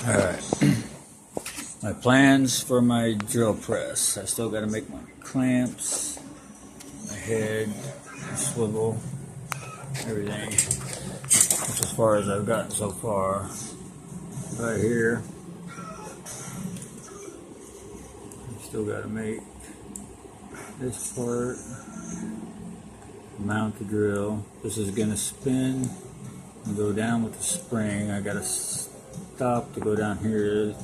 Alright, my plans for my drill press. I still got to make my clamps, my head, my swivel, everything. That's as far as I've gotten so far. Right here, still got to make this part, mount the drill. This is going to spin and go down with the spring. I got to stop to go down here.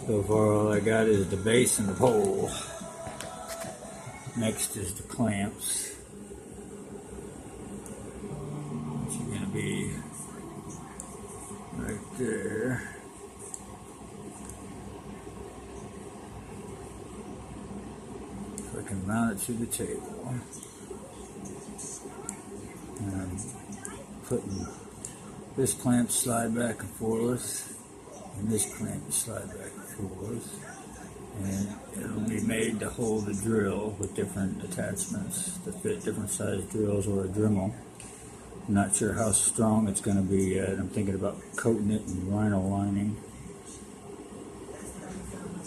So far all I got is the base and the pole. Next is the clamps. Which are going to be right there. So I can mount it to the table. And I'm putting this clamp slide back and forth. And this clamp slide back and forth, and it'll be made to hold the drill with different attachments to fit different size drills or a Dremel. I'm not sure how strong it's going to be yet. I'm thinking about coating it in vinyl lining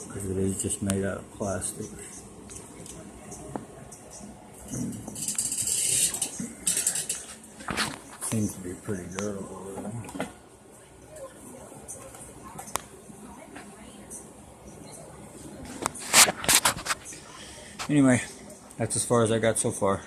because it is just made out of plastic. Seems to be pretty durable though. Anyway, that's as far as I got so far.